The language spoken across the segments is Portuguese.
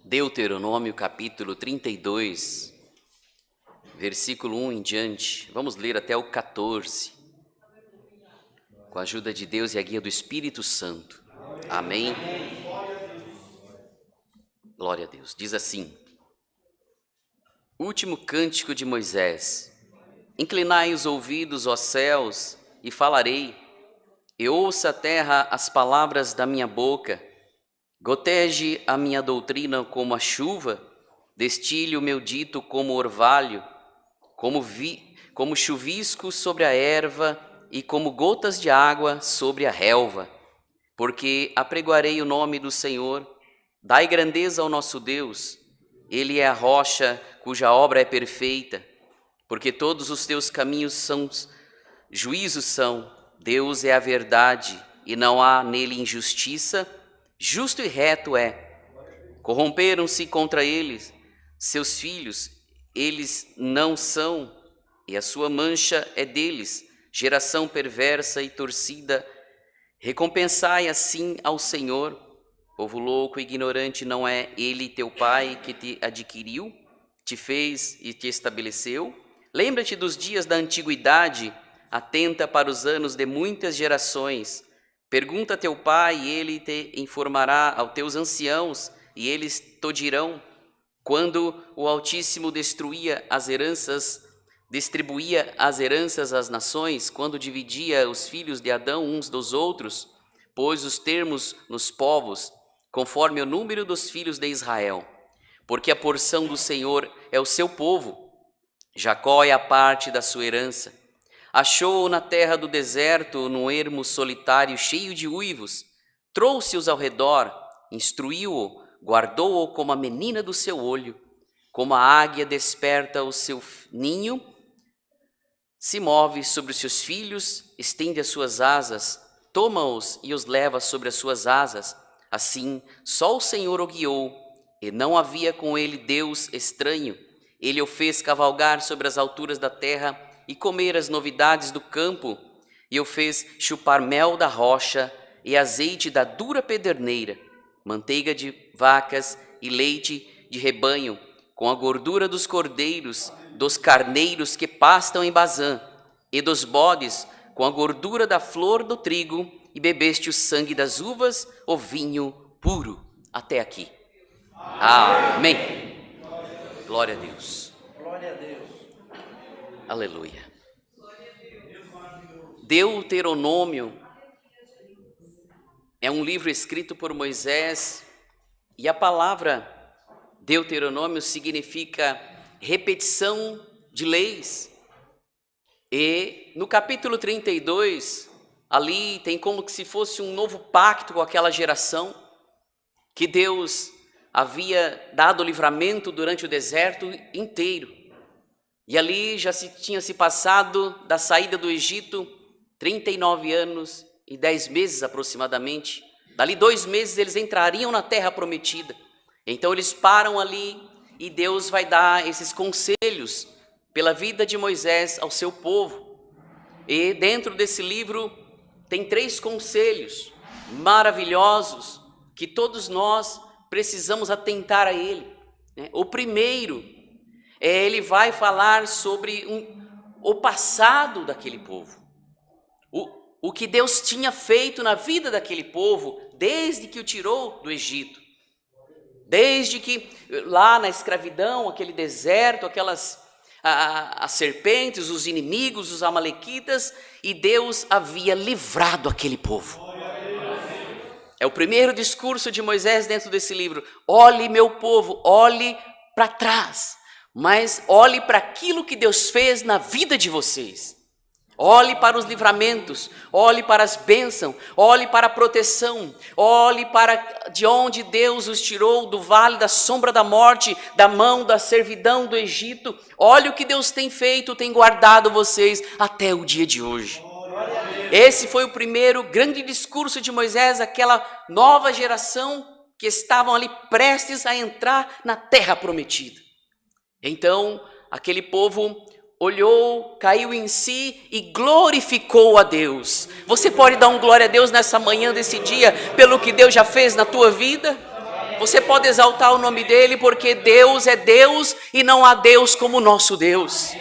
Deuteronômio capítulo 32, versículo 1 em diante. Vamos ler até o 14, com a ajuda de Deus e a guia do Espírito Santo. Amém? Glória a Deus. Diz assim: Último cântico de Moisés. Inclinai os ouvidos, ó céus, e falarei, e ouça a terra as palavras da minha boca. Goteje a minha doutrina como a chuva, destile o meu dito como orvalho, como chuvisco sobre a erva e como gotas de água sobre a relva. Porque apregoarei o nome do Senhor, dai grandeza ao nosso Deus. Ele é a rocha cuja obra é perfeita, porque todos os teus caminhos juízos são. Deus é a verdade e não há nele injustiça. Justo e reto é. Corromperam-se contra eles seus filhos, eles não são, e a sua mancha é deles, geração perversa e torcida. Recompensai assim ao Senhor. Povo louco e ignorante, não é ele teu pai que te adquiriu, te fez e te estabeleceu? Lembra-te dos dias da antiguidade, atenta para os anos de muitas gerações. Pergunta a teu pai e ele te informará, aos teus anciãos e eles te dirão. Quando o Altíssimo distribuía as heranças às nações, quando dividia os filhos de Adão uns dos outros, pôs os termos nos povos, conforme o número dos filhos de Israel. Porque a porção do Senhor é o seu povo, Jacó é a parte da sua herança. Achou-o na terra do deserto, num ermo solitário cheio de uivos. Trouxe-os ao redor, instruiu-o, guardou-o como a menina do seu olho. Como a águia desperta o seu ninho, se move sobre os seus filhos, estende as suas asas, toma-os e os leva sobre as suas asas. Assim, só o Senhor o guiou, e não havia com ele Deus estranho. Ele o fez cavalgar sobre as alturas da terra e comer as novidades do campo, e o fez chupar mel da rocha e azeite da dura pederneira, manteiga de vacas e leite de rebanho, com a gordura dos cordeiros, dos carneiros que pastam em Bazã, e dos bodes, com a gordura da flor do trigo, e bebeste o sangue das uvas, o vinho puro. Até aqui. Amém. Glória a Deus. Glória a Deus. Aleluia. Deuteronômio é um livro escrito por Moisés, e a palavra Deuteronômio significa repetição de leis. E no capítulo 32, ali tem como que se fosse um novo pacto com aquela geração, que Deus havia dado o livramento durante o deserto inteiro. E ali já tinha se passado da saída do Egito 39 anos e 10 meses aproximadamente. Dali 2 meses eles entrariam na terra prometida. Então eles param ali e Deus vai dar esses conselhos pela vida de Moisés ao seu povo. E dentro desse livro tem 3 conselhos maravilhosos que todos nós precisamos atentar a ele. O primeiro ele vai falar sobre o passado daquele povo. O que Deus tinha feito na vida daquele povo desde que o tirou do Egito. Desde que lá na escravidão, aquele deserto, as serpentes, os inimigos, os amalequitas, e Deus havia livrado aquele povo. É o primeiro discurso de Moisés dentro desse livro. Olhe, meu povo, olhe para trás, mas olhe para aquilo que Deus fez na vida de vocês. Olhe para os livramentos, olhe para as bênçãos, olhe para a proteção, olhe para de onde Deus os tirou, do vale da sombra da morte, da mão da servidão do Egito. Olhe o que Deus tem feito, tem guardado vocês até o dia de hoje. Esse foi o primeiro grande discurso de Moisés, aquela nova geração que estavam ali prestes a entrar na terra prometida. Então, aquele povo olhou, caiu em si e glorificou a Deus. Você pode dar um glória a Deus nessa manhã desse dia, pelo que Deus já fez na tua vida? Você pode exaltar o nome dele, porque Deus é Deus e não há Deus como o nosso Deus.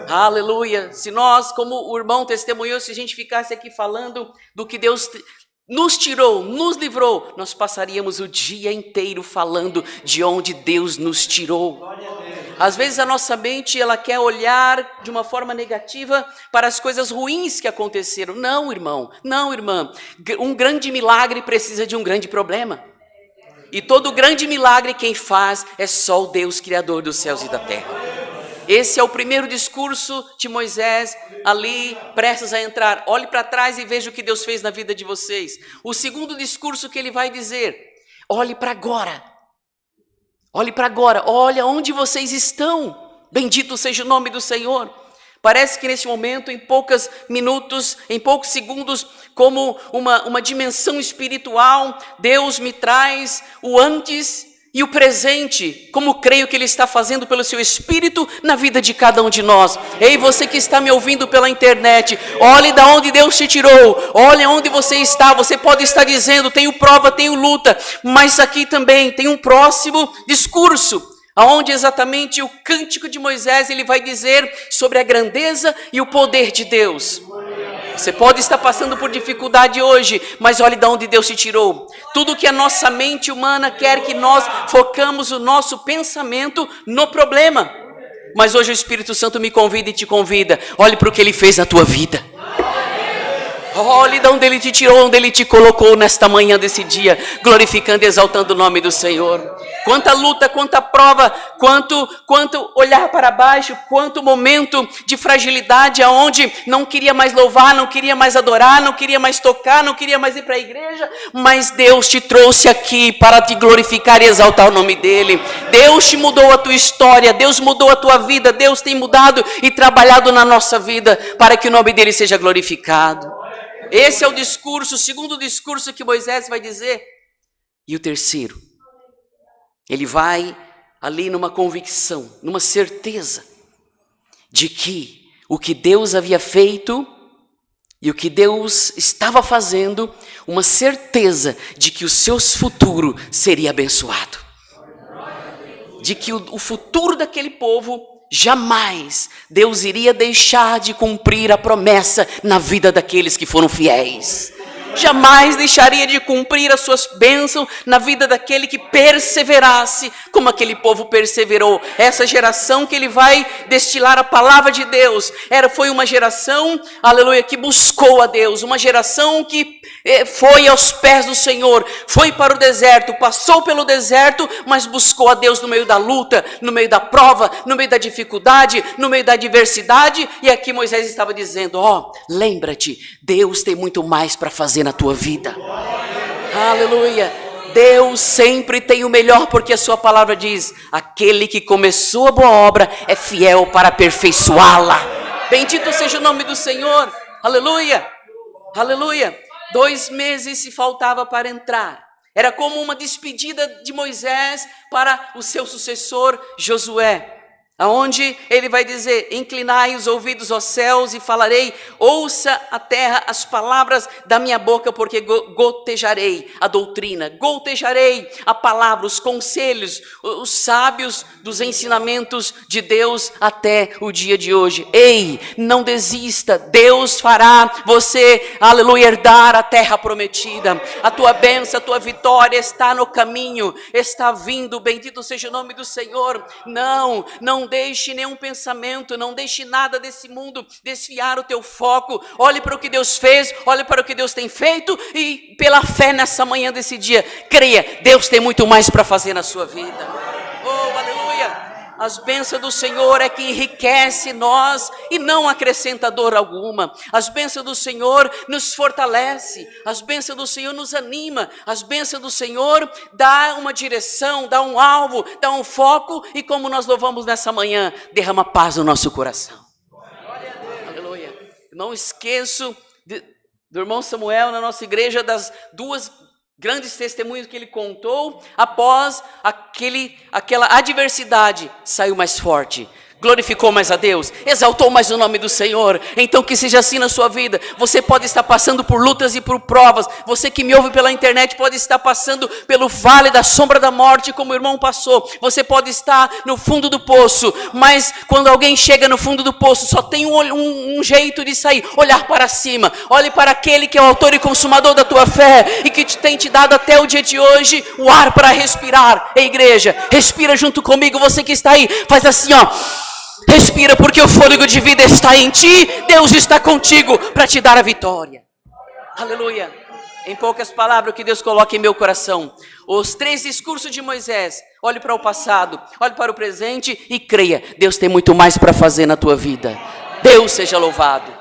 Aleluia. Se nós, como o irmão testemunhou, se a gente ficasse aqui falando do que Deus nos tirou, nos livrou, nós passaríamos o dia inteiro falando de onde Deus nos tirou. Às vezes a nossa mente, ela quer olhar de uma forma negativa para as coisas ruins que aconteceram. Não, irmão, não, irmã. Um grande milagre precisa de um grande problema. E todo grande milagre quem faz é só o Deus Criador dos céus e da terra. Esse é o primeiro discurso de Moisés ali prestes a entrar. Olhe para trás e veja o que Deus fez na vida de vocês. O segundo discurso que ele vai dizer: olhe para agora. Olhe para agora, olha onde vocês estão. Bendito seja o nome do Senhor. Parece que nesse momento, em poucos minutos, em poucos segundos, como uma dimensão espiritual, Deus me traz o antes e o presente, como creio que Ele está fazendo pelo seu Espírito na vida de cada um de nós. Ei, você que está me ouvindo pela internet, olhe de onde Deus te tirou, olhe onde você está. Você pode estar dizendo: tenho prova, tenho luta, mas aqui também tem um próximo discurso, aonde exatamente o cântico de Moisés, ele vai dizer sobre a grandeza e o poder de Deus. Você pode estar passando por dificuldade hoje, mas olhe de onde Deus te tirou. Tudo que a nossa mente humana quer que nós focamos o nosso pensamento no problema. Mas hoje o Espírito Santo me convida e te convida. Olhe para o que Ele fez na tua vida. Olhe de onde Ele te tirou, onde Ele te colocou nesta manhã desse dia, glorificando e exaltando o nome do Senhor. Quanta luta, quanta prova, quanto olhar para baixo, quanto momento de fragilidade, aonde não queria mais louvar, não queria mais adorar, não queria mais tocar, não queria mais ir para a igreja, mas Deus te trouxe aqui para te glorificar e exaltar o nome dEle. Deus te mudou a tua história, Deus mudou a tua vida, Deus tem mudado e trabalhado na nossa vida para que o nome dEle seja glorificado. Esse é o discurso, o segundo discurso que Moisés vai dizer. E o terceiro, ele vai ali numa convicção, numa certeza de que o que Deus havia feito e o que Deus estava fazendo, uma certeza de que o seu futuro seria abençoado. De que o futuro daquele povo, jamais Deus iria deixar de cumprir a promessa na vida daqueles que foram fiéis. Jamais deixaria de cumprir as suas bênçãos na vida daquele que perseverasse, como aquele povo perseverou. Essa geração que ele vai destilar a palavra de Deus, foi uma geração, aleluia, que buscou a Deus, uma geração que foi aos pés do Senhor, foi para o deserto, passou pelo deserto, mas buscou a Deus no meio da luta, no meio da prova, no meio da dificuldade, no meio da adversidade. E aqui Moisés estava dizendo: lembra-te, Deus tem muito mais para fazer na tua vida. Aleluia. Deus sempre tem o melhor, porque a sua palavra diz: aquele que começou a boa obra é fiel para aperfeiçoá-la. Bendito seja o nome do Senhor. Aleluia. Aleluia. 2 meses se faltava para entrar. Era como uma despedida de Moisés para o seu sucessor Josué, aonde ele vai dizer: inclinai os ouvidos aos céus e falarei, ouça a terra as palavras da minha boca, porque gotejarei a doutrina, gotejarei a palavra, os conselhos, os sábios dos ensinamentos de Deus até o dia de hoje. Ei, não desista, Deus fará você, aleluia, herdar a terra prometida. A tua bênção, a tua vitória está no caminho, está vindo. Bendito seja o nome do Senhor. Não deixe nenhum pensamento, não deixe nada desse mundo desviar o teu foco. Olhe para o que Deus fez, olhe para o que Deus tem feito e pela fé nessa manhã desse dia, creia, Deus tem muito mais para fazer na sua vida. Oh, aleluia! As bênçãos do Senhor é que enriquece nós e não acrescenta dor alguma. As bênçãos do Senhor nos fortalece, as bênçãos do Senhor nos anima, as bênçãos do Senhor dá uma direção, dá um alvo, dá um foco, e como nós louvamos nessa manhã, derrama paz no nosso coração. Aleluia. Não esqueço do irmão Samuel na nossa igreja, das 2 grandes testemunhos que ele contou. Após aquela adversidade, saiu mais forte, Glorificou mais a Deus? Exaltou mais o nome do Senhor? Então que seja assim na sua vida. Você pode estar passando por lutas e por provas. Você que me ouve pela internet pode estar passando pelo vale da sombra da morte, como o irmão passou. Você pode estar no fundo do poço, mas quando alguém chega no fundo do poço, só tem um jeito de sair: olhar para cima. Olhe para aquele que é o autor e consumador da tua fé e que tem te dado até o dia de hoje o ar para respirar. Ei, igreja, respira junto comigo. Você que está aí, faz assim, ó. Respira, porque o fôlego de vida está em ti. Deus está contigo para te dar a vitória. Aleluia. Em poucas palavras, o que Deus coloca em meu coração: os 3 discursos de Moisés. Olhe para o passado, olhe para o presente e creia. Deus tem muito mais para fazer na tua vida. Deus seja louvado.